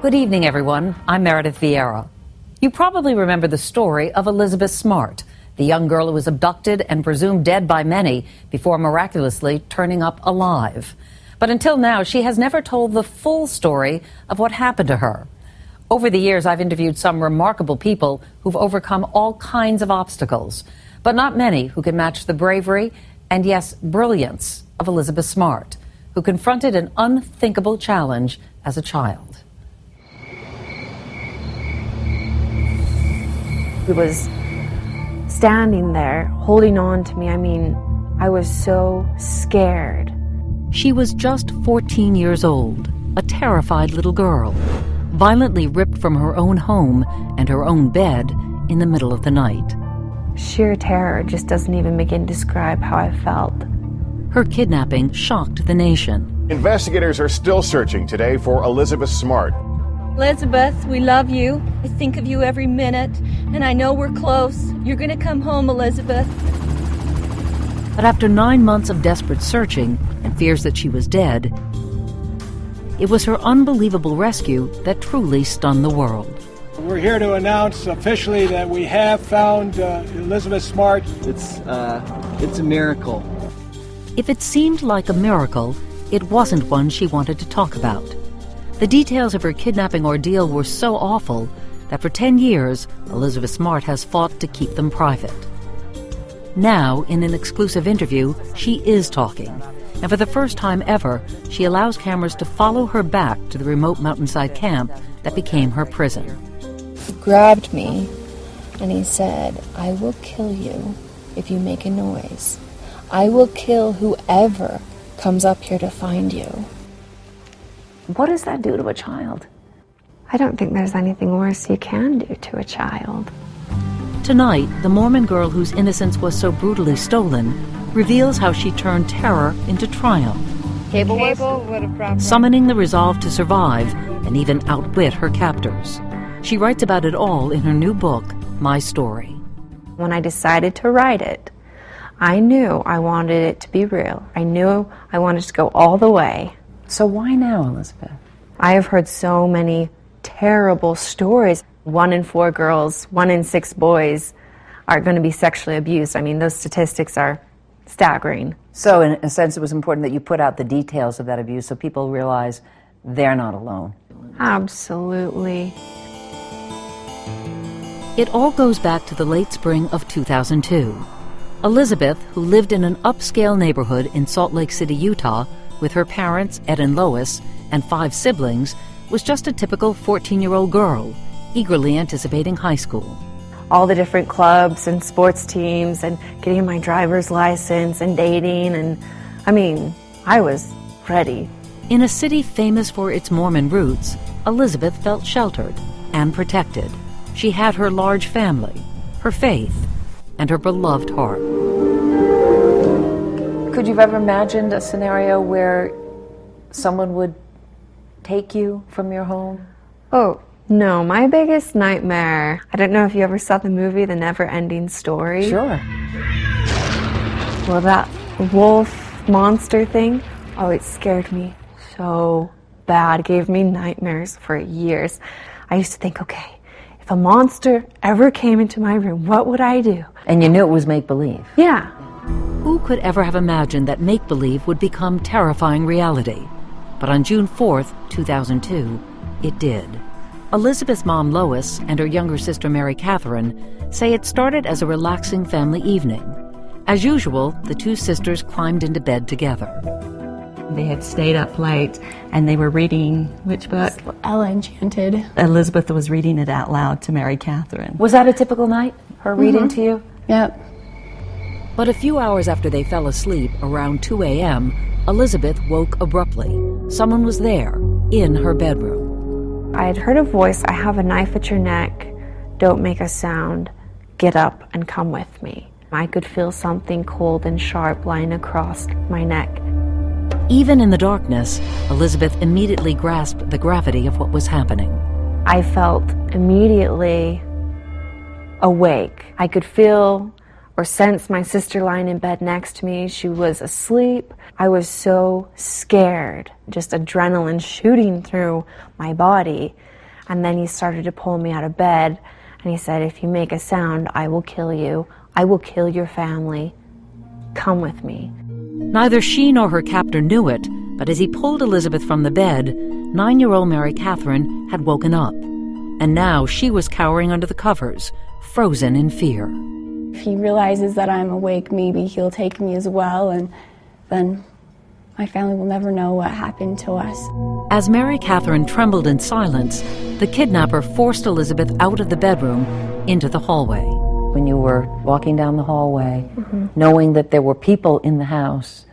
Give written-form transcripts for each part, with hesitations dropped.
Good evening, everyone. I'm Meredith Vieira. You probably remember the story of Elizabeth Smart, the young girl who was abducted and presumed dead by many before miraculously turning up alive. But until now, she has never told the full story of what happened to her. Over the years, I've interviewed some remarkable people who've overcome all kinds of obstacles, but not many who can match the bravery and, yes, brilliance of Elizabeth Smart, who confronted an unthinkable challenge as a child. He was standing there, holding on to me. I mean, I was so scared. She was just 14 years old, a terrified little girl, violently ripped from her own home and her own bed in the middle of the night. Sheer terror just doesn't even begin to describe how I felt. Her kidnapping shocked the nation. Investigators are still searching today for Elizabeth Smart. Elizabeth, we love you. I think of you every minute, and I know we're close. You're going to come home, Elizabeth. But after 9 months of desperate searching and fears that she was dead, it was her unbelievable rescue that truly stunned the world. We're here to announce officially that we have found Elizabeth Smart. It's a miracle. If it seemed like a miracle, it wasn't one she wanted to talk about. The details of her kidnapping ordeal were so awful that for 10 years, Elizabeth Smart has fought to keep them private. Now, in an exclusive interview, she is talking. And for the first time ever, she allows cameras to follow her back to the remote mountainside camp that became her prison. He grabbed me and he said, "I will kill you if you make a noise. I will kill whoever comes up here to find you." What does that do to a child? I don't think there's anything worse you can do to a child. Tonight, the Mormon girl whose innocence was so brutally stolen reveals how she turned terror into triumph, summoning the resolve to survive and even outwit her captors. She writes about it all in her new book, My Story. When I decided to write it, I knew I wanted it to be real. I knew I wanted to go all the way. So why now, Elizabeth? I have heard so many terrible stories. 1 in 4 girls, 1 in 6 boys are going to be sexually abused. I mean, those statistics are staggering. So in a sense, it was important that you put out the details of that abuse so people realize they're not alone. Absolutely. It all goes back to the late spring of 2002. Elizabeth, who lived in an upscale neighborhood in Salt Lake City, Utah, with her parents, Ed and Lois, and 5 siblings, was just a typical 14-year-old girl, eagerly anticipating high school. All the different clubs and sports teams and getting my driver's license and dating, and I mean, I was ready. In a city famous for its Mormon roots, Elizabeth felt sheltered and protected. She had her large family, her faith, and her beloved heart. Could you have ever imagined a scenario where someone would take you from your home? Oh, no. My biggest nightmare, I don't know if you ever saw the movie The Never-Ending Story. Sure. Well, that wolf monster thing, oh, it scared me so bad. It gave me nightmares for years. I used to think, okay, if a monster ever came into my room, what would I do? And you knew it was make-believe? Yeah. Who could ever have imagined that make-believe would become terrifying reality? But on June 4th, 2002, it did. Elizabeth's mom, Lois, and her younger sister, Mary Catherine, say it started as a relaxing family evening. As usual, the 2 sisters climbed into bed together. They had stayed up late, and they were reading which book? Ella Enchanted. Elizabeth was reading it out loud to Mary Catherine. Was that a typical night, her reading to you? Yep. But a few hours after they fell asleep, around 2 a.m., Elizabeth woke abruptly. Someone was there, in her bedroom. I had heard a voice, "I have a knife at your neck. Don't make a sound. Get up and come with me." I could feel something cold and sharp lying across my neck. Even in the darkness, Elizabeth immediately grasped the gravity of what was happening. I felt immediately awake. I could feel or sense my sister lying in bed next to me. She was asleep. I was so scared, just adrenaline shooting through my body. And then he started to pull me out of bed, and he said, if you make a sound, I will kill you. I will kill your family. Come with me. Neither she nor her captor knew it, but as he pulled Elizabeth from the bed, 9-year-old Mary Catherine had woken up. And now she was cowering under the covers, frozen in fear. If he realizes that I'm awake, maybe he'll take me as well, and then my family will never know what happened to us. As Mary Catherine trembled in silence, the kidnapper forced Elizabeth out of the bedroom into the hallway. When you were walking down the hallway, knowing that there were people in the house,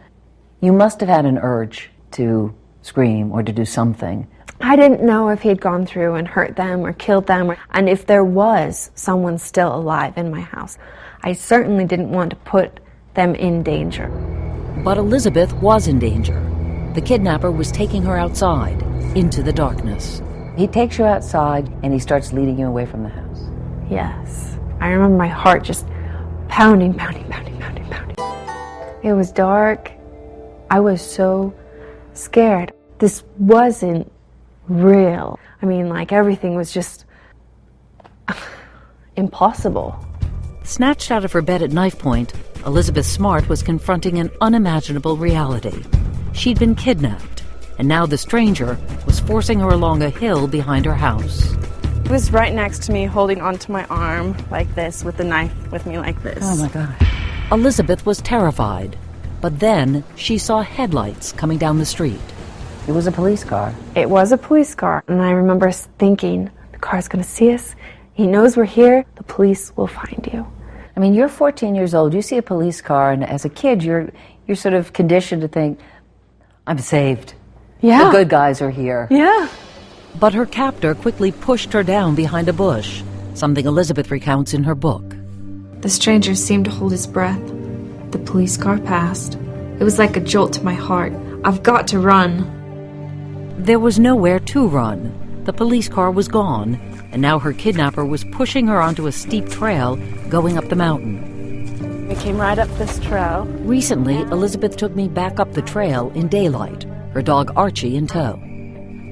you must have had an urge to scream or to do something. I didn't know if he'd gone through and hurt them or killed them, and if there was someone still alive in my house. I certainly didn't want to put them in danger. But Elizabeth was in danger. The kidnapper was taking her outside, into the darkness. He takes you outside and he starts leading you away from the house. Yes. I remember my heart just pounding, pounding, pounding, pounding, pounding. It was dark. I was so scared. This wasn't real. I mean, like, everything was just impossible. Snatched out of her bed at knife point, Elizabeth Smart was confronting an unimaginable reality. She'd been kidnapped, and now the stranger was forcing her along a hill behind her house. He was right next to me, holding onto my arm like this, with the knife with me like this. Oh my God. Elizabeth was terrified, but then she saw headlights coming down the street. It was a police car. It was a police car, and I remember thinking, the car's gonna see us. He knows we're here. The police will find you. I mean, you're 14 years old. You see a police car, and as a kid, you're sort of conditioned to think, I'm saved. Yeah. The good guys are here. Yeah. But her captor quickly pushed her down behind a bush, something Elizabeth recounts in her book. The stranger seemed to hold his breath. The police car passed. It was like a jolt to my heart. I've got to run. There was nowhere to run. The police car was gone, and now her kidnapper was pushing her onto a steep trail going up the mountain. We came right up this trail. Recently, Elizabeth took me back up the trail in daylight, her dog Archie in tow.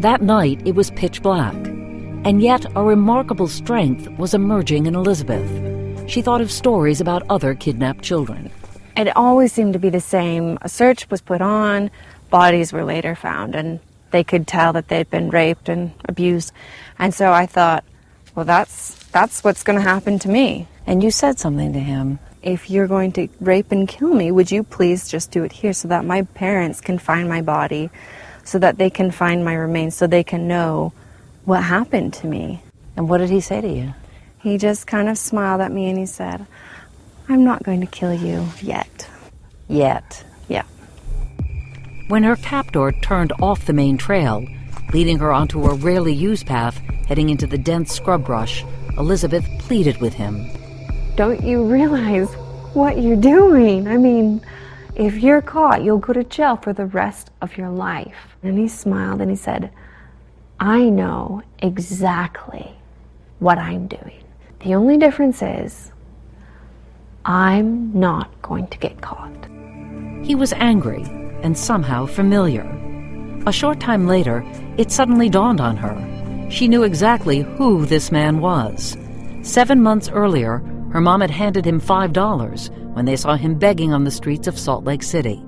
That night, it was pitch black, and yet a remarkable strength was emerging in Elizabeth. She thought of stories about other kidnapped children. It always seemed to be the same. A search was put on, bodies were later found, and they could tell that they'd been raped and abused. And so I thought, well, that's what's going to happen to me. And you said something to him. If you're going to rape and kill me, would you please just do it here so that my parents can find my body, so that they can find my remains, so they can know what happened to me. And what did he say to you? He just kind of smiled at me and he said, I'm not going to kill you yet. Yet? Yeah. When her captor turned off the main trail, leading her onto a rarely used path heading into the dense scrub brush, Elizabeth pleaded with him. Don't you realize what you're doing? I mean, if you're caught, you'll go to jail for the rest of your life. And he smiled and he said, I know exactly what I'm doing. The only difference is, I'm not going to get caught. He was angry and somehow familiar. A short time later, it suddenly dawned on her. She knew exactly who this man was. 7 months earlier, her mom had handed him $5 when they saw him begging on the streets of Salt Lake City.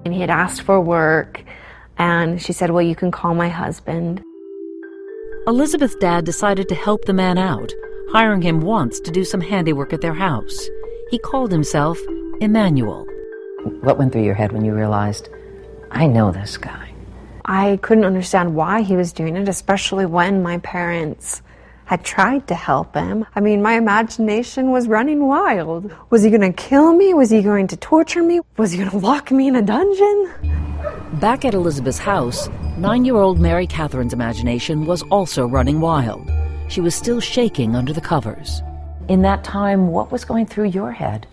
And he had asked for work, and she said, well, you can call my husband. Elizabeth's dad decided to help the man out, hiring him once to do some handiwork at their house. He called himself Emmanuel. What went through your head when you realized, I know this guy? I couldn't understand why he was doing it, especially when my parents had tried to help him. I mean, my imagination was running wild. Was he going to kill me? Was he going to torture me? Was he going to lock me in a dungeon? Back at Elizabeth's house, 9-year-old Mary Catherine's imagination was also running wild. She was still shaking under the covers. In that time, what was going through your head?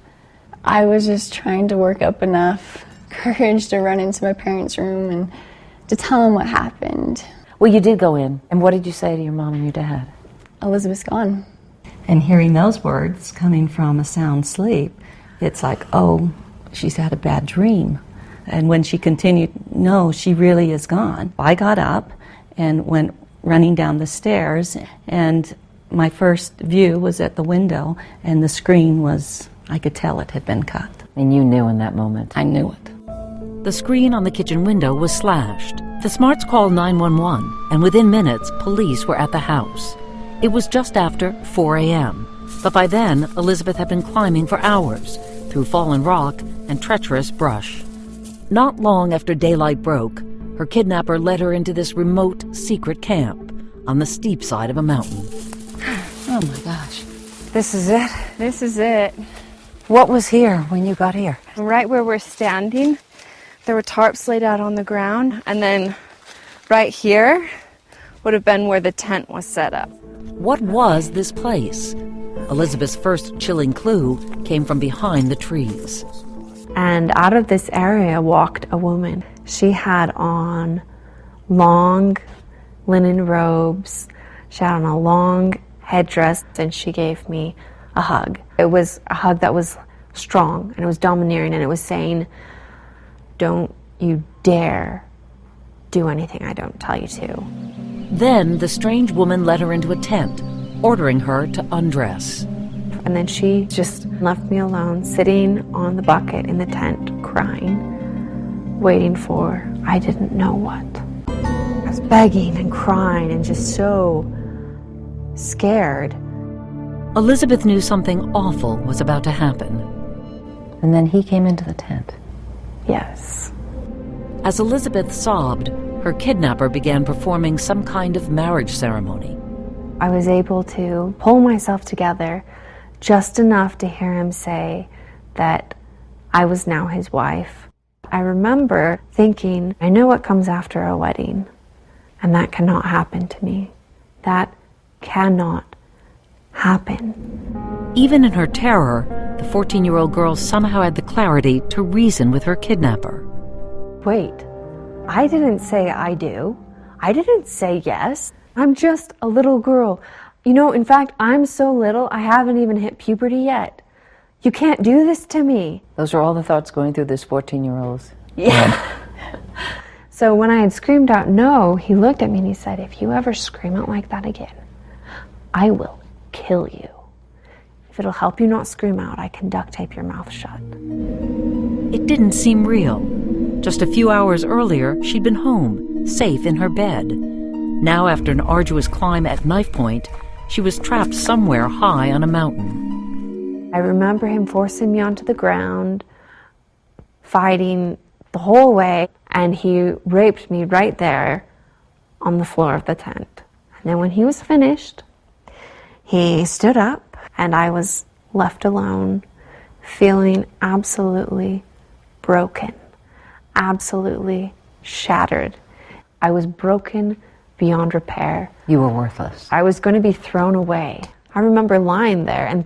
I was just trying to work up enough courage to run into my parents' room and to tell them what happened. Well, you did go in. And what did you say to your mom and your dad? Elizabeth's gone. And hearing those words coming from a sound sleep, it's like, oh, she's had a bad dream. And when she continued, no, she really is gone. I got up and went running down the stairs, and my first view was at the window, and the screen was, I could tell it had been cut. And you knew in that moment? I knew it. The screen on the kitchen window was slashed. The Smarts called 911, and within minutes, police were at the house. It was just after 4 a.m., but by then, Elizabeth had been climbing for hours through fallen rock and treacherous brush. Not long after daylight broke, her kidnapper led her into this remote, secret camp on the steep side of a mountain. Oh my gosh. This is it? This is it. What was here when you got here? Right where we're standing, there were tarps laid out on the ground, and then right here would have been where the tent was set up. What was this place? Elizabeth's first chilling clue came from behind the trees. And out of this area walked a woman. She had on long linen robes. She had on a long headdress, and she gave me a hug. It was a hug that was strong, and it was domineering, and it was saying, don't you dare do anything I don't tell you to. Then the strange woman led her into a tent, ordering her to undress. And then she just left me alone, sitting on the bucket in the tent, crying, waiting for I didn't know what. I was begging and crying and just so scared. Elizabeth knew something awful was about to happen. And then he came into the tent. Yes. As Elizabeth sobbed, her kidnapper began performing some kind of marriage ceremony. I was able to pull myself together just enough to hear him say that I was now his wife. I remember thinking, I know what comes after a wedding, and that cannot happen to me. That cannot happen. Even in her terror, the 14-year-old girl somehow had the clarity to reason with her kidnapper. Wait, I didn't say I do. I didn't say yes. I'm just a little girl. You know, in fact, I'm so little, I haven't even hit puberty yet. You can't do this to me. Those are all the thoughts going through this 14-year-old's Yeah. So when I had screamed out no, he looked at me and he said, if you ever scream out like that again, I will kill you. If it'll help you not scream out, I can duct tape your mouth shut. It didn't seem real. Just a few hours earlier, she'd been home, safe in her bed. Now, after an arduous climb at knife point, she was trapped somewhere high on a mountain. I remember him forcing me onto the ground, fighting the whole way, and he raped me right there on the floor of the tent. And then when he was finished, he stood up, and I was left alone, feeling absolutely broken, absolutely shattered. I was broken beyond repair. You were worthless. I was going to be thrown away. I remember lying there and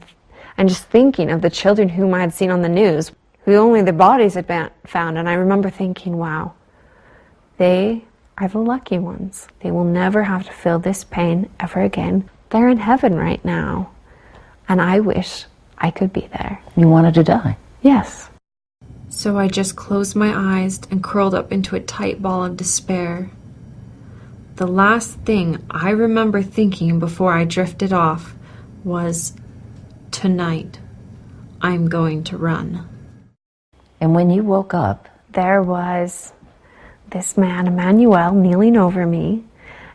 just thinking of the children whom I had seen on the news, who only their bodies had been found, and I remember thinking, wow, they are the lucky ones. They will never have to feel this pain ever again. They're in heaven right now, and I wish I could be there. You wanted to die? Yes. So I just closed my eyes and curled up into a tight ball of despair. The last thing I remember thinking before I drifted off was, tonight, I'm going to run. And when you woke up, there was this man, Emmanuel, kneeling over me,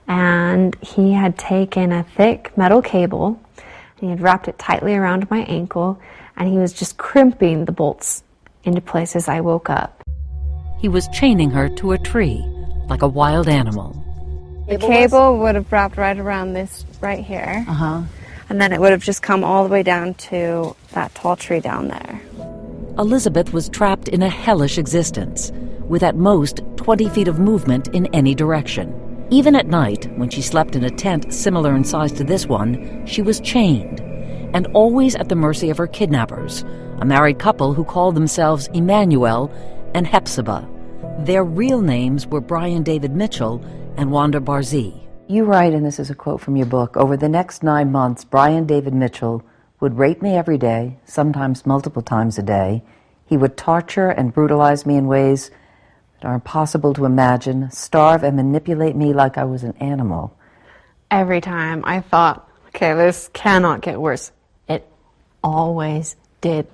and he had taken a thick metal cable, and he had wrapped it tightly around my ankle, and he was just crimping the bolts into place as I woke up. He was chaining her to a tree, like a wild animal. The cable would have wrapped right around this right here. And then it would have just come all the way down to that tall tree down there. Elizabeth was trapped in a hellish existence, with at most 20 feet of movement in any direction. Even at night, when she slept in a tent similar in size to this one, she was chained, and always at the mercy of her kidnappers, a married couple who called themselves Emmanuel and Hepzibah. Their real names were Brian David Mitchell and Wanda Barzee. You write, and this is a quote from your book, over the next 9 months, Brian David Mitchell would rape me every day, sometimes multiple times a day. He would torture and brutalize me in ways that are impossible to imagine, starve and manipulate me like I was an animal. Every time I thought, okay, this cannot get worse. It always did.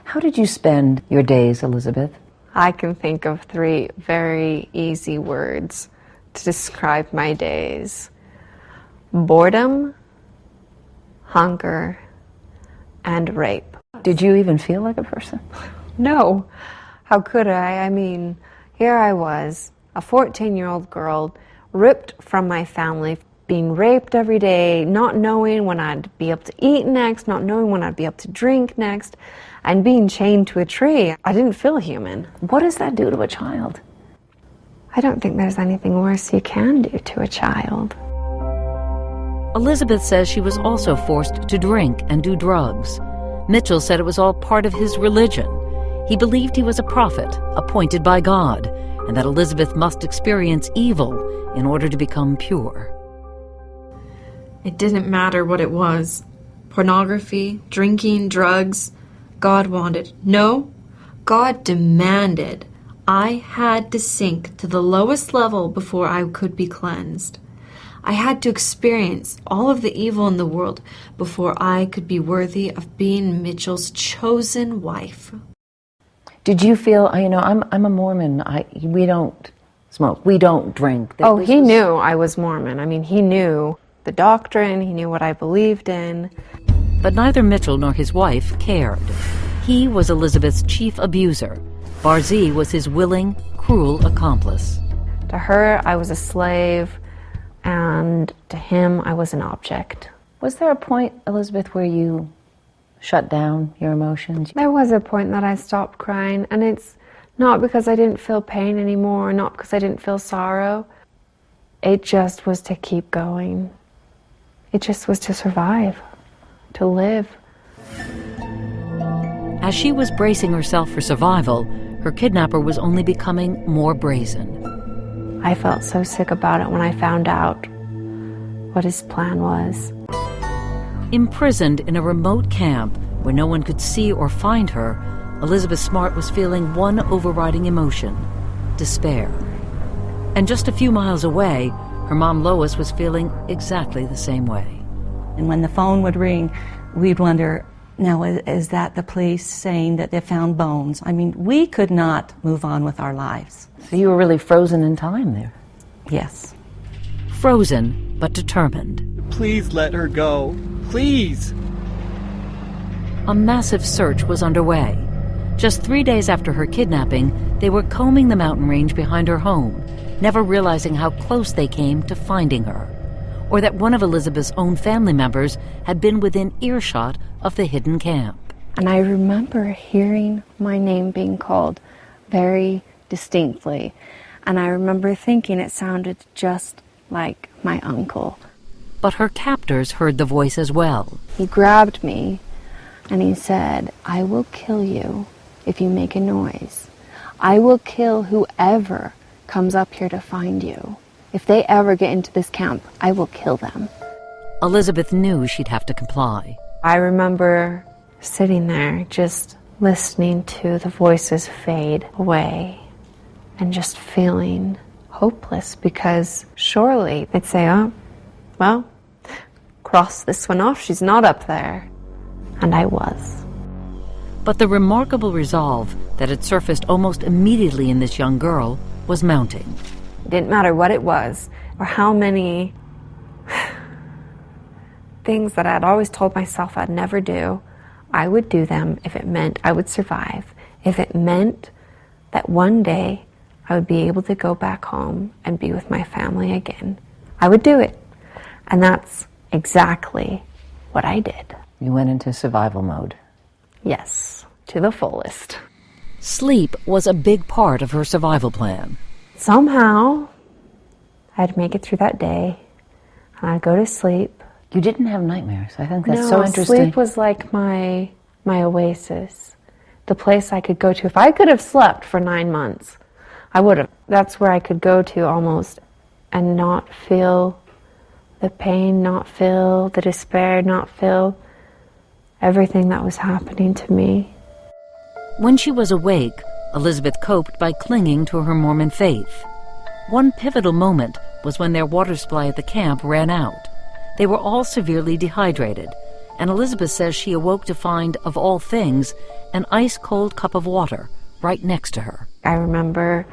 How did you spend your days, Elizabeth? I can think of 3 very easy words to describe my days. Boredom, hunger, and rape. Did you even feel like a person? No. How could I? I mean, here I was, a 14-year-old girl, ripped from my family, being raped every day, not knowing when I'd be able to eat next, not knowing when I'd be able to drink next, and being chained to a tree. I didn't feel human. What does that do to a child? I don't think there's anything worse you can do to a child. Elizabeth says she was also forced to drink and do drugs. Mitchell said it was all part of his religion. He believed he was a prophet, appointed by God, and that Elizabeth must experience evil in order to become pure. It didn't matter what it was. Pornography, drinking, drugs. God wanted. No, God demanded. I had to sink to the lowest level before I could be cleansed. I had to experience all of the evil in the world before I could be worthy of being Mitchell's chosen wife. Did you feel, I'm a Mormon. We don't smoke. We don't drink. Oh, he knew I was Mormon. I mean, he knew the doctrine. He knew what I believed in. But neither Mitchell nor his wife cared. He was Elizabeth's chief abuser. Barzee was his willing, cruel accomplice. To her, I was a slave, and to him, I was an object. Was there a point, Elizabeth, where you shut down your emotions? There was a point that I stopped crying, and it's not because I didn't feel pain anymore, not because I didn't feel sorrow. It just was to keep going. It just was to survive, to live. As she was bracing herself for survival, her kidnapper was only becoming more brazen. I felt so sick about it when I found out what his plan was. Imprisoned in a remote camp where no one could see or find her, Elizabeth Smart was feeling one overriding emotion: despair. And just a few miles away, her mom Lois was feeling exactly the same way. And when the phone would ring, we'd wonder, now, is that the police saying that they found bones? I mean, we could not move on with our lives. So you were really frozen in time there? Yes. Frozen, but determined. Please let her go. Please. A massive search was underway. Just 3 days after her kidnapping, they were combing the mountain range behind her home, never realizing how close they came to finding her, or that one of Elizabeth's own family members had been within earshot of the hidden camp. And I remember hearing my name being called very distinctly, and I remember thinking it sounded just like my uncle. But her captors heard the voice as well. He grabbed me and he said, "I will kill you if you make a noise. I will kill whoever comes up here to find you. If they ever get into this camp, I will kill them." Elizabeth knew she'd have to comply. I remember sitting there just listening to the voices fade away and just feeling hopeless, because surely they'd say, "Oh, well, cross this one off, she's not up there." And I was. But the remarkable resolve that had surfaced almost immediately in this young girl was mounting. It didn't matter what it was or how many things that I'd always told myself I'd never do. I would do them if it meant I would survive, if it meant that one day I would be able to go back home and be with my family again. I would do it. And that's exactly what I did. You went into survival mode. Yes, to the fullest. Sleep was a big part of her survival plan. Somehow, I'd make it through that day, and I'd go to sleep. You didn't have nightmares. I think that's so interesting. Sleep was like my oasis, the place I could go to. If I could have slept for 9 months, I would have. That's where I could go to almost and not feel the pain, not feel the despair, not feel everything that was happening to me. When she was awake, Elizabeth coped by clinging to her Mormon faith. One pivotal moment was when their water supply at the camp ran out. They were all severely dehydrated, and Elizabeth says she awoke to find, of all things, an ice-cold cup of water right next to her. I remember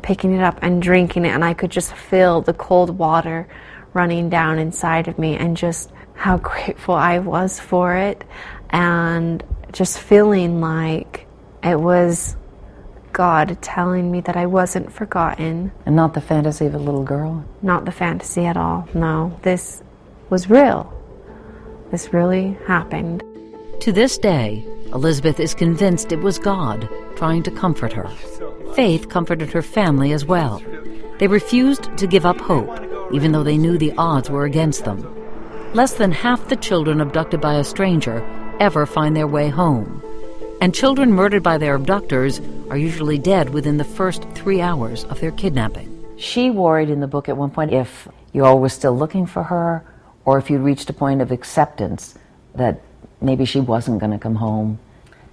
picking it up and drinking it, and I could just feel the cold water running down inside of me, and just how grateful I was for it, and just feeling like it was God telling me that I wasn't forgotten. And not the fantasy of a little girl? Not the fantasy at all, no. This was real. This really happened. To this day, Elizabeth is convinced it was God trying to comfort her. Faith comforted her family as well. They refused to give up hope, even though they knew the odds were against them. Less than half the children abducted by a stranger ever find their way home. And children murdered by their abductors are usually dead within the first 3 hours of their kidnapping. She worried in the book at one point if you all were still looking for her, or if you'd reached a point of acceptance that maybe she wasn't going to come home.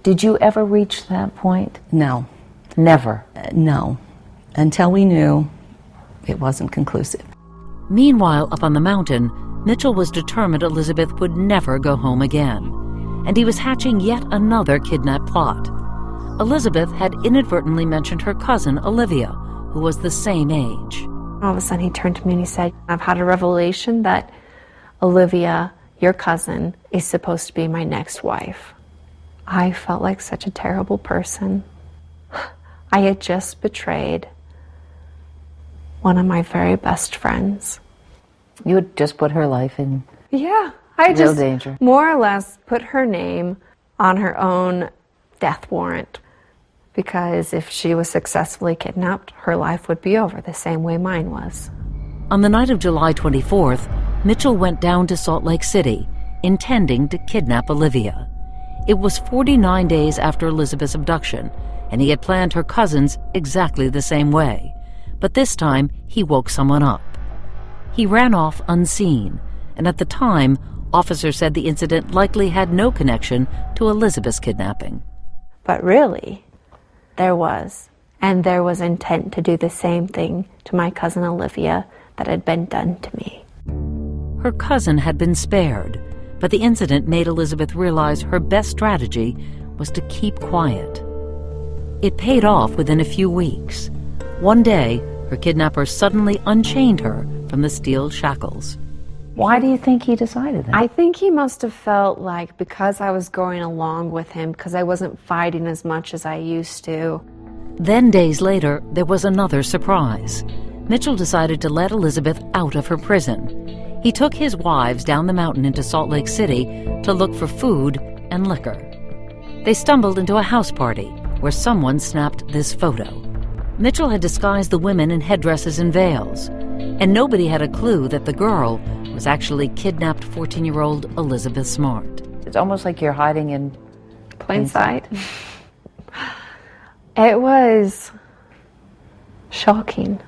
Did you ever reach that point? No. Never? No. Until we knew it wasn't conclusive. Meanwhile, up on the mountain, Mitchell was determined Elizabeth would never go home again, and he was hatching yet another kidnap plot. Elizabeth had inadvertently mentioned her cousin, Olivia, who was the same age. All of a sudden he turned to me and he said, I've had a revelation that Olivia, your cousin, is supposed to be my next wife. I felt like such a terrible person. I had just betrayed one of my very best friends. You had just put her life in I real just danger. more or less put her name on her own death warrant, because if she was successfully kidnapped, her life would be over the same way mine was. On the night of July 24th, Mitchell went down to Salt Lake City, intending to kidnap Olivia. It was 49 days after Elizabeth's abduction, and he had planned her cousins exactly the same way. But this time, he woke someone up. He ran off unseen, and at the time, officers said the incident likely had no connection to Elizabeth's kidnapping. But really, there was. And there was intent to do the same thing to my cousin Olivia that had been done to me. Her cousin had been spared, but the incident made Elizabeth realize her best strategy was to keep quiet. It paid off within a few weeks. One day, her kidnapper suddenly unchained her from the steel shackles. Why do you think he decided that? I think he must have felt like because I was going along with him, because I wasn't fighting as much as I used to. Then days later, there was another surprise. Mitchell decided to let Elizabeth out of her prison. He took his wives down the mountain into Salt Lake City to look for food and liquor. They stumbled into a house party where someone snapped this photo. Mitchell had disguised the women in headdresses and veils, and nobody had a clue that the girl was actually kidnapped 14-year-old Elizabeth Smart. It's almost like you're hiding in Plain sight. It was shocking.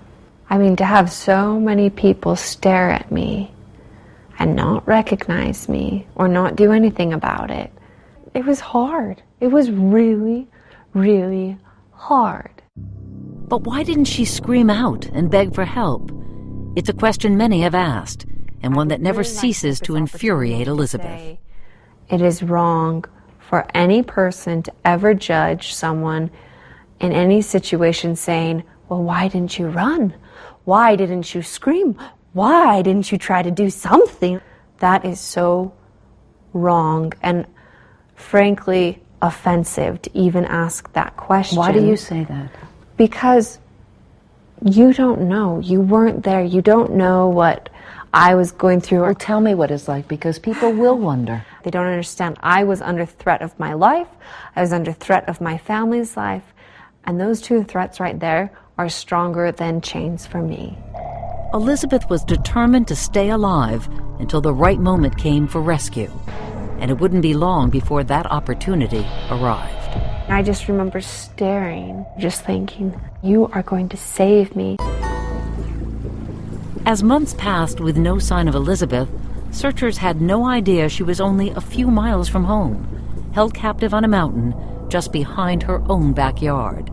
I mean, to have so many people stare at me and not recognize me or not do anything about it, it was hard. It was really, really hard. But why didn't she scream out and beg for help? It's a question many have asked, and one that never ceases to infuriate Elizabeth. It is wrong for any person to ever judge someone in any situation saying, well, why didn't you run? Why didn't you scream? Why didn't you try to do something? That is so wrong and frankly offensive to even ask that question. Why do you say that? Because you don't know. You weren't there. You don't know what I was going through. Or tell me what it's like, because people will wonder. They don't understand. I was under threat of my life. I was under threat of my family's life. And those two threats right there are stronger than chains for me. Elizabeth was determined to stay alive until the right moment came for rescue. And it wouldn't be long before that opportunity arrived. I just remember staring, just thinking, you are going to save me. As months passed with no sign of Elizabeth, Searchers had no idea she was only a few miles from home, held captive on a mountain just behind her own backyard.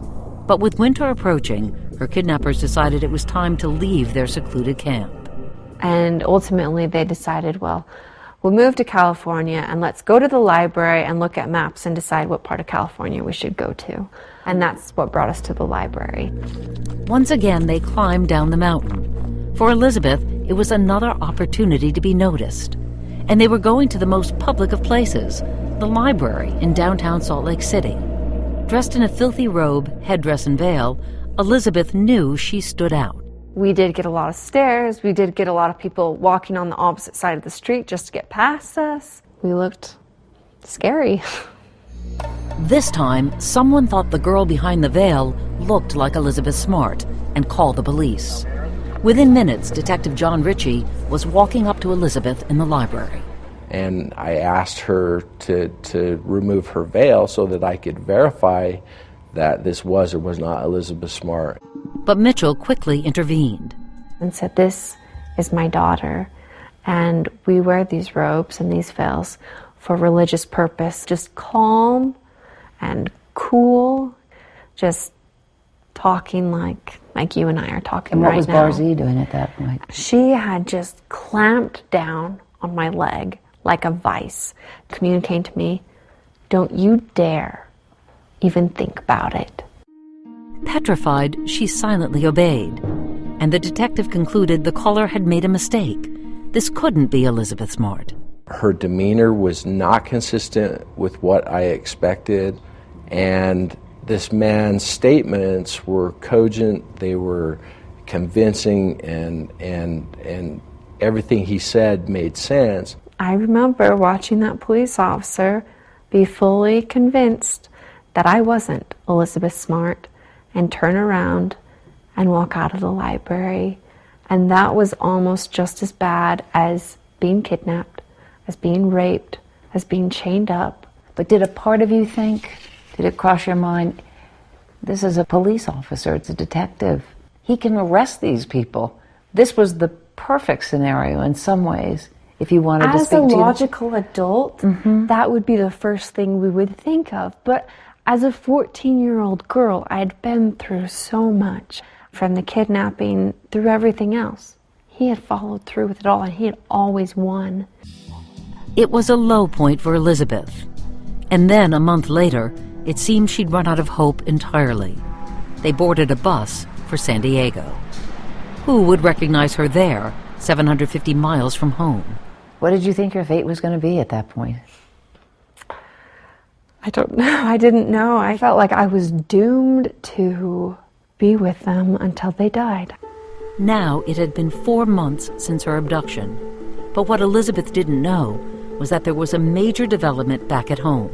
But with winter approaching, her kidnappers decided it was time to leave their secluded camp. And ultimately they decided, well, we'll move to California and let's go to the library and look at maps and decide what part of California we should go to. And that's what brought us to the library. Once again, they climbed down the mountain. For Elizabeth, it was another opportunity to be noticed. And they were going to the most public of places, the library in downtown Salt Lake City. Dressed in a filthy robe, headdress, and veil, Elizabeth knew she stood out. We did get a lot of stares. We did get a lot of people walking on the opposite side of the street just to get past us. We looked scary. This time, someone thought the girl behind the veil looked like Elizabeth Smart and called the police. Within minutes, Detective John Ritchie was walking up to Elizabeth in the library. And I asked her to remove her veil so that I could verify that this was or was not Elizabeth Smart. But Mitchell quickly intervened and said, this is my daughter, and we wear these robes and these veils for religious purpose. Just calm and cool, just talking like you and I are talking right now. And what was Barzee doing at that point? She had just clamped down on my leg like a vice, communicating to me, don't you dare even think about it. Petrified, she silently obeyed, and the detective concluded the caller had made a mistake. This couldn't be Elizabeth Smart. Her demeanor was not consistent with what I expected, and this man's statements were cogent, they were convincing, and everything he said made sense. I remember watching that police officer be fully convinced that I wasn't Elizabeth Smart and turn around and walk out of the library. And that was almost just as bad as being kidnapped, as being raped, as being chained up. But did a part of you think, did it cross your mind, this is a police officer, it's a detective. He can arrest these people. This was the perfect scenario in some ways. If you wanted to speak to As a logical adult, that would be the first thing we would think of. But as a 14-year-old girl, I had been through so much, from the kidnapping through everything else. He had followed through with it all, and he had always won. It was a low point for Elizabeth. And then, a month later, it seemed she'd run out of hope entirely. They boarded a bus for San Diego. Who would recognize her there, 750 miles from home? What did you think your fate was going to be at that point? I don't know. I didn't know. I felt like I was doomed to be with them until they died. Now it had been 4 months since her abduction. But what Elizabeth didn't know was that there was a major development back at home.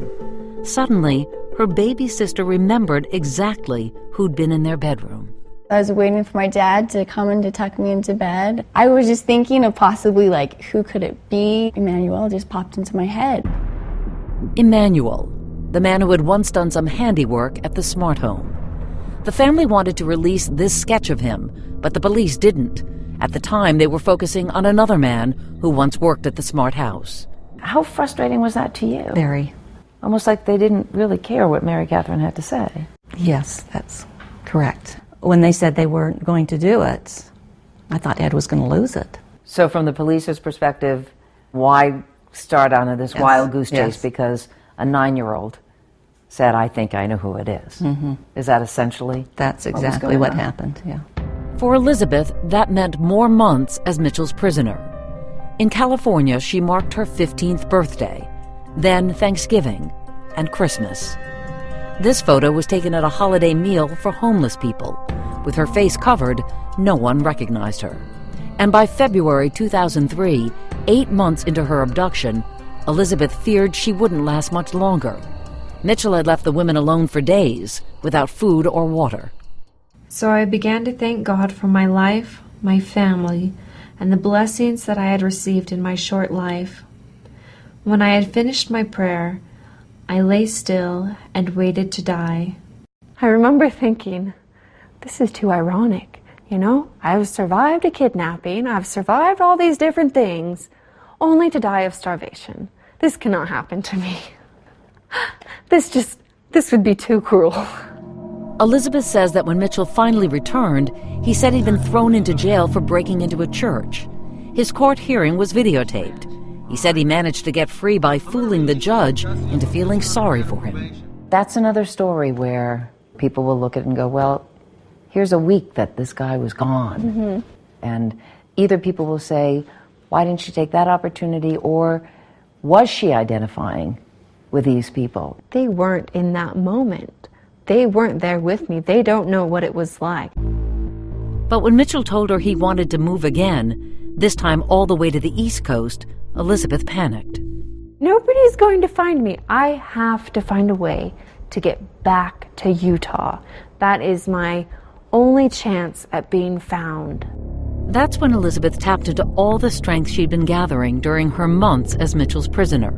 Suddenly, her baby sister remembered exactly who'd been in their bedroom. I was waiting for my dad to come in to tuck me into bed. I was just thinking of possibly, like, who could it be? Emmanuel just popped into my head. Emmanuel, the man who had once done some handiwork at the Smart home. The family wanted to release this sketch of him, but the police didn't. At the time, they were focusing on another man who once worked at the Smart house. How frustrating was that to you? Very. Almost like they didn't really care what Mary Catherine had to say. Yes, that's correct. When they said they weren't going to do it, I thought Ed was going to lose it. So from the police's perspective, why start on this wild goose chase? Yes. Because a 9-year-old said, I think I know who it is. Mm-hmm. Is that essentially That's exactly what happened, yeah. For Elizabeth, that meant more months as Mitchell's prisoner. In California, she marked her 15th birthday, then Thanksgiving and Christmas. This photo was taken at a holiday meal for homeless people. With her face covered, no one recognized her. And by February 2003, 8 months into her abduction, Elizabeth feared she wouldn't last much longer. Mitchell had left the women alone for days, without food or water. So I began to thank God for my life, my family, and the blessings that I had received in my short life. When I had finished my prayer, I lay still and waited to die. I remember thinking, this is too ironic. You know, I've survived a kidnapping, I've survived all these different things. only to die of starvation. This cannot happen to me. This would be too cruel. Elizabeth says that when Mitchell finally returned, he said he'd been thrown into jail for breaking into a church. His court hearing was videotaped. He said he managed to get free by fooling the judge into feeling sorry for him. That's another story where people will look at it and go, well, here's a week that this guy was gone. Mm-hmm. And either people will say, why didn't she take that opportunity? Or was she identifying with these people? They weren't in that moment. They weren't there with me. They don't know what it was like. But when Mitchell told her he wanted to move again, this time all the way to the East Coast, Elizabeth panicked. Nobody's going to find me. I have to find a way to get back to Utah. That is my only chance at being found. That's when Elizabeth tapped into all the strength she'd been gathering during her months as Mitchell's prisoner.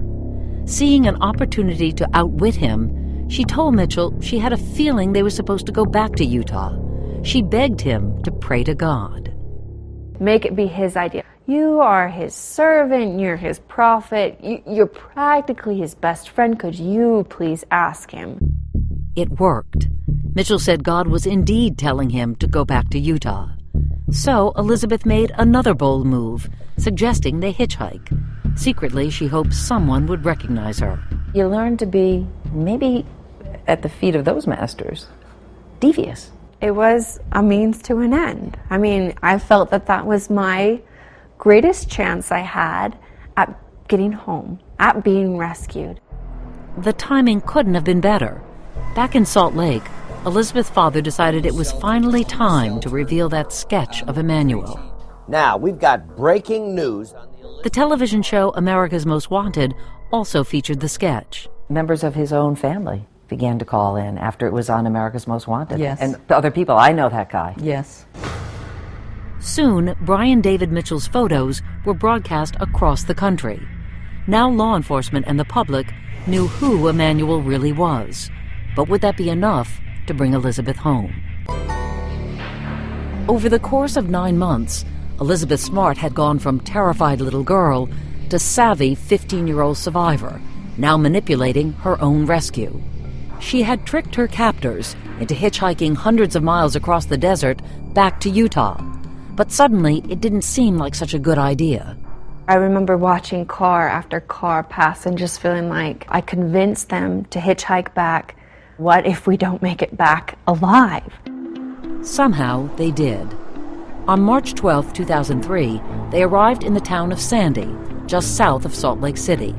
Seeing an opportunity to outwit him, she told Mitchell she had a feeling they were supposed to go back to Utah. She begged him to pray to God. Make it be his idea. You are his servant, you're his prophet, you're practically his best friend. Could you please ask him? It worked. Mitchell said God was indeed telling him to go back to Utah. So Elizabeth made another bold move, suggesting they hitchhike. Secretly, she hoped someone would recognize her. You learn to be, maybe at the feet of those masters, devious. It was a means to an end. I mean, I felt that that was my greatest chance I had at getting home, at being rescued. The timing couldn't have been better. Back in Salt Lake, Elizabeth's father decided it was finally time to reveal that sketch of Emmanuel. Now, we've got breaking news. The television show America's Most Wanted also featured the sketch. Members of his own family began to call in after it was on America's Most Wanted. Yes. And other people, I know that guy. Yes. Soon, Brian David Mitchell's photos were broadcast across the country. Now law enforcement and the public knew who Emmanuel really was. But would that be enough to bring Elizabeth home? Over the course of 9 months, Elizabeth Smart had gone from terrified little girl to savvy 15-year-old survivor, now manipulating her own rescue. She had tricked her captors into hitchhiking hundreds of miles across the desert back to Utah. But suddenly, it didn't seem like such a good idea. I remember watching car after car pass and just feeling like I convinced them to hitchhike back. What if we don't make it back alive? Somehow, they did. On March 12, 2003, they arrived in the town of Sandy, just south of Salt Lake City.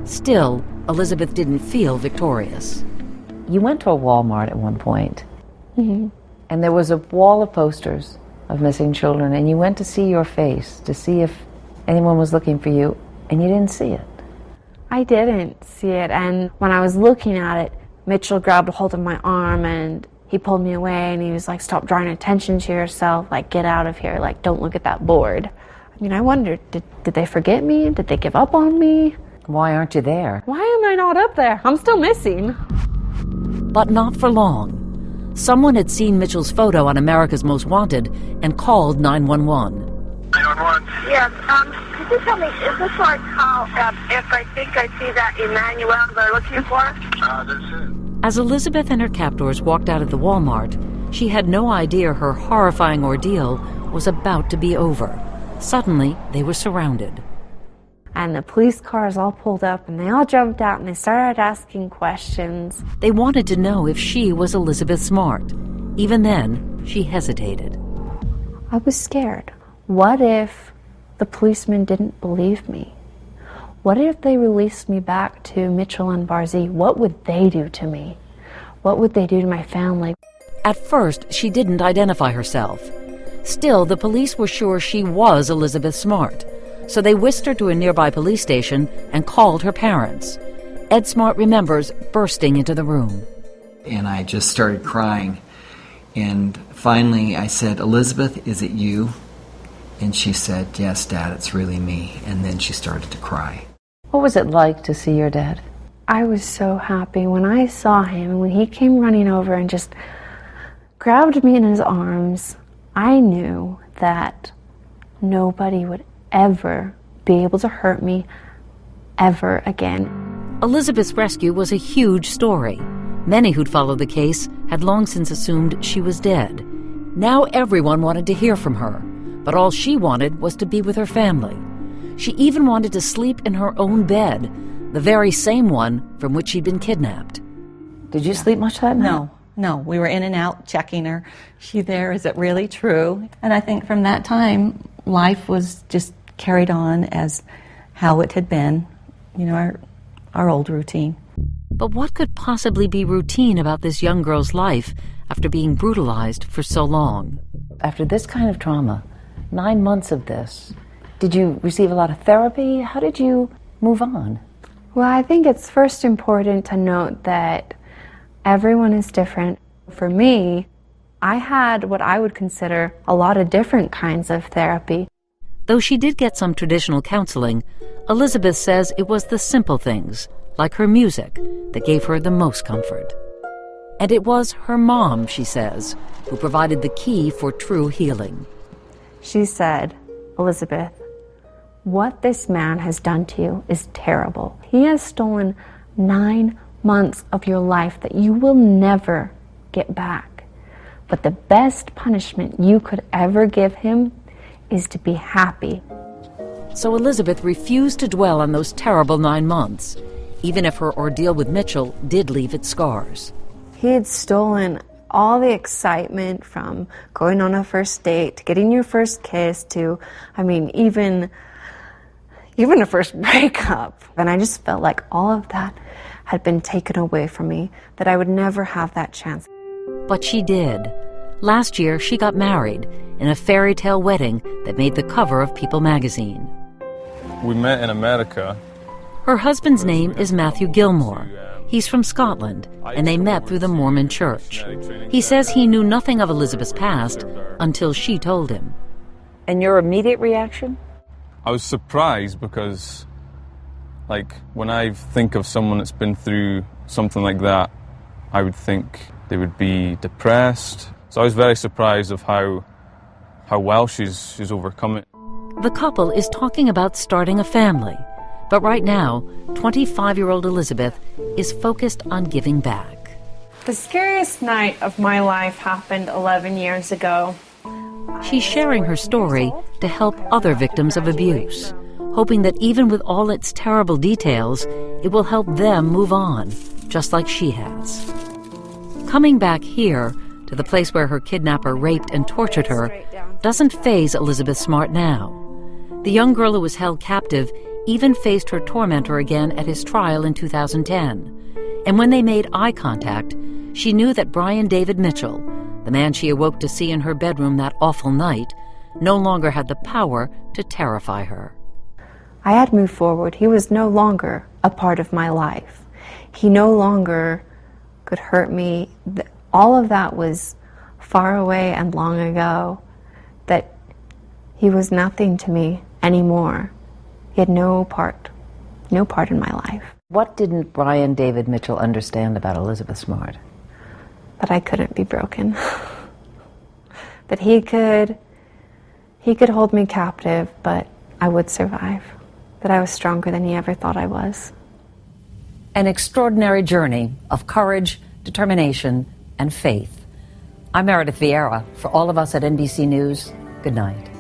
Still, Elizabeth didn't feel victorious. You went to a Walmart at one point, Mm-hmm. and there was a wall of posters of missing children, and you went to see your face, to see if anyone was looking for you, and you didn't see it. I didn't see it, and when I was looking at it, Mitchell grabbed a hold of my arm and he pulled me away and he was like, stop drawing attention to yourself, like get out of here, like don't look at that board. I mean, I wondered, did they forget me? Did they give up on me? Why aren't you there? Why am I not up there? I'm still missing. But not for long. Someone had seen Mitchell's photo on America's Most Wanted and called 911. 911? Yes, could you tell me, is this like how, if I think I see that Emmanuel they're looking for? That's it. As Elizabeth and her captors walked out of the Walmart, she had no idea her horrifying ordeal was about to be over. Suddenly, they were surrounded. And the police cars all pulled up and they all jumped out and they started asking questions. They wanted to know if she was Elizabeth Smart. Even then, she hesitated. I was scared. What if the policemen didn't believe me? What if they released me back to Mitchell and Barzee? What would they do to me? What would they do to my family? At first, she didn't identify herself. Still, the police were sure she was Elizabeth Smart. So they whisked her to a nearby police station and called her parents. Ed Smart remembers bursting into the room. And I just started crying. And finally I said, Elizabeth, is it you? And she said, yes, Dad, it's really me. And then she started to cry. What was it like to see your dad? I was so happy when I saw him, when he came running over and just grabbed me in his arms. I knew that nobody would ever be able to hurt me ever again. Elizabeth's rescue was a huge story. Many who'd followed the case had long since assumed she was dead. Now everyone wanted to hear from her, but all she wanted was to be with her family. She even wanted to sleep in her own bed, the very same one from which she'd been kidnapped. Did you sleep much that night? No. We were in and out checking her. Is she there? Is it really true? And I think from that time, life was just carried on as how it had been, you know, our old routine. But what could possibly be routine about this young girl's life after being brutalized for so long? After this kind of trauma, 9 months of this, did you receive a lot of therapy? How did you move on? Well, I think it's first important to note that everyone is different. For me, I had what I would consider a lot of different kinds of therapy. Though she did get some traditional counseling, Elizabeth says it was the simple things, like her music, that gave her the most comfort. And it was her mom, she says, who provided the key for true healing. She said, "Elizabeth, what this man has done to you is terrible. He has stolen 9 months of your life that you will never get back. But the best punishment you could ever give him is to be happy." So Elizabeth refused to dwell on those terrible 9 months, even if her ordeal with Mitchell did leave its scars. He had stolen all the excitement from going on a first date, to getting your first kiss, to, even a first breakup. And I just felt like all of that had been taken away from me, that I would never have that chance. But she did. Last year, she got married in a fairy tale wedding that made the cover of People magazine. We met in America. Her husband's name is Matthew Gilmore. He's from Scotland, and they met through the Mormon church. He says he knew nothing of Elizabeth's past until she told him. And your immediate reaction? I was surprised because, when I think of someone that's been through something like that, I would think they would be depressed. So I was very surprised of how well she's overcome it. The couple is talking about starting a family. But right now, 25-year-old Elizabeth is focused on giving back. The scariest night of my life happened 11 years ago. She's sharing her story to help other victims of abuse, hoping that even with all its terrible details, it will help them move on, just like she has. Coming back here, to the place where her kidnapper raped and tortured her, doesn't faze Elizabeth Smart now. The young girl who was held captive even faced her tormentor again at his trial in 2010. And when they made eye contact, she knew that Brian David Mitchell, the man she awoke to see in her bedroom that awful night, no longer had the power to terrify her. I had moved forward. He was no longer a part of my life. He no longer could hurt me. All of that was far away and long ago, that he was nothing to me anymore. He had no part in my life. What didn't Brian David Mitchell understand about Elizabeth Smart? That I couldn't be broken. That he could hold me captive, but I would survive. That I was stronger than he ever thought I was. An extraordinary journey of courage, determination, and faith. I'm Meredith Vieira. For all of us at NBC News, good night.